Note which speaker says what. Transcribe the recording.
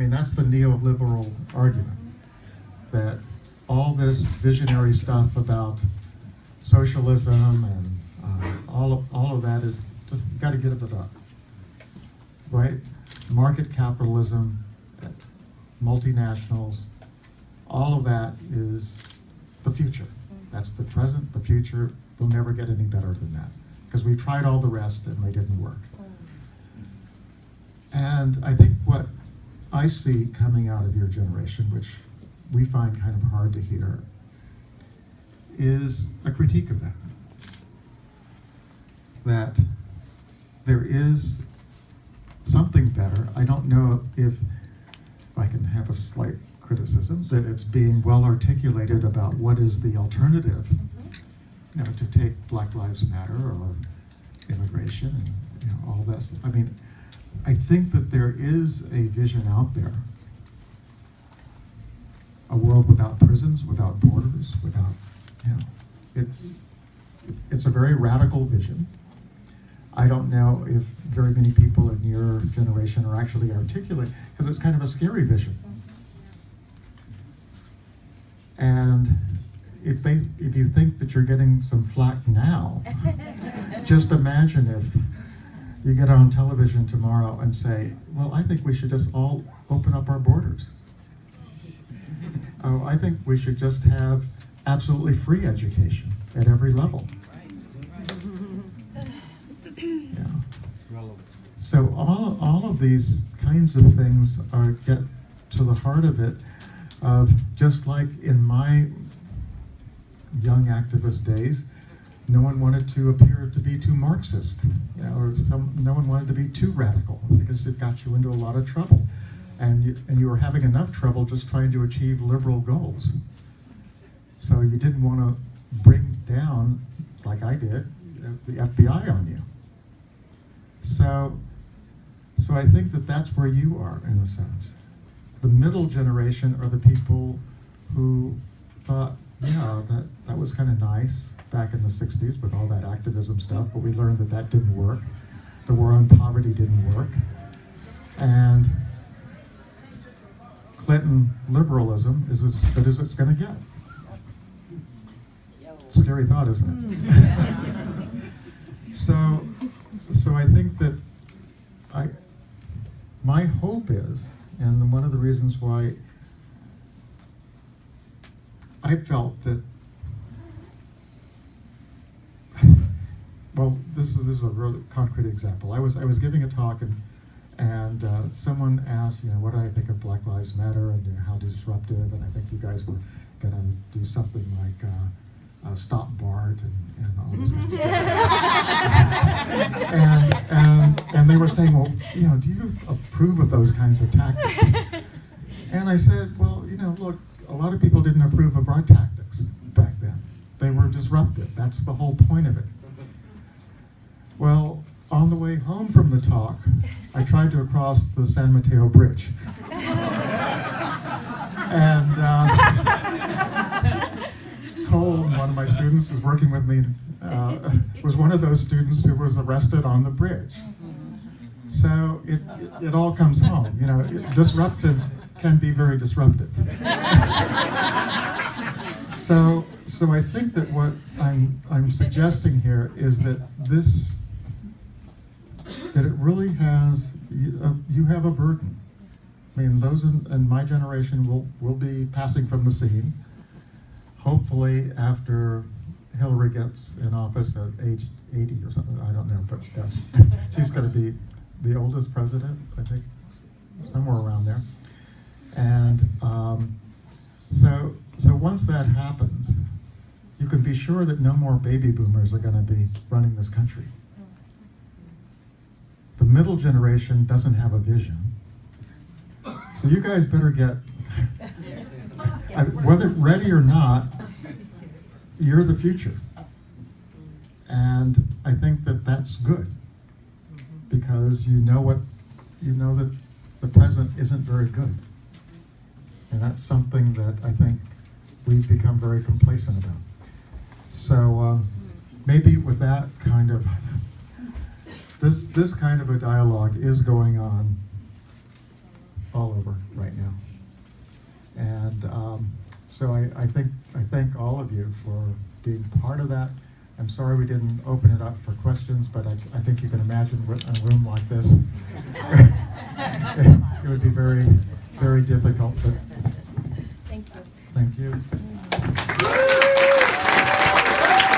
Speaker 1: mean, that's the neoliberal argument, that all this visionary stuff about socialism and all of that is just got to give it up, right? Market capitalism, multinationals, all of that is the future. That's the present. The future will never get any better than that, because we tried all the rest and they didn't work. And I think what I see coming out of your generation, which we find kind of hard to hear, is a critique of that. That there is something better. I don't know if I can have a slight criticism that it's being well articulated about what is the alternative, you know, to take Black Lives Matter or immigration and, you know, all this. I mean, I think that there is a vision out there, a world without prisons, without borders, without, you know, it's a very radical vision. I don't know if very many people in your generation are actually articulate, because it's kind of a scary vision. And if you think that you're getting some flack now, just imagine if you get on television tomorrow and say, well, I think we should just all open up our borders. Oh, I think we should just have absolutely free education at every level. Yeah. So all of these kinds of things get to the heart of it, of just like in my young activist days, no one wanted to appear to be too Marxist, you know, or no one wanted to be too radical, because it got you into a lot of trouble, and you were having enough trouble just trying to achieve liberal goals. So you didn't want to bring down, like I did, the FBI on you. So I think that that's where you are, in a sense. The middle generation are the people who thought, yeah, that was kind of nice back in the 60s with all that activism stuff, but we learned that didn't work. The war on poverty didn't work. And Clinton liberalism is as good as it's going to get. Scary thought, isn't it? So I think that my hope is, and one of the reasons why I felt that, well, this is a really concrete example. I was giving a talk, and someone asked, you know, what do I think of Black Lives Matter, and, you know, how disruptive, and I think you guys were going to do something like Stop BART and all this kind of stuff. and they were saying, well, you know, do you approve of those kinds of tactics? And I said, well, you know, look, a lot of people didn't approve of our tactics back then. They were disruptive. That's the whole point of it. Well, on the way home from the talk, I tried to cross the San Mateo Bridge. And Cole, one of my students who's working with me, was one of those students who was arrested on the bridge. So it all comes home. You know, disruptive can be very disruptive. So I think that what I'm suggesting here is that that it really has, you have a burden. I mean, those in my generation will be passing from the scene. Hopefully after Hillary gets in office at age 80 or something, I don't know, but she's going to be the oldest president, I think, somewhere around there. And so once that happens, you can be sure that no more baby boomers are going to be running this country. The middle generation doesn't have a vision. So you guys better get, whether ready or not, you're the future. And I think that that's good, because you know that the present isn't very good. And that's something that I think we've become very complacent about. So maybe with that kind of, this kind of a dialogue is going on all over right now. And so I thank all of you for being part of that. I'm sorry we didn't open it up for questions, but I think you can imagine a room like this. It would be very, very difficult, but
Speaker 2: Thank you.
Speaker 1: thank you.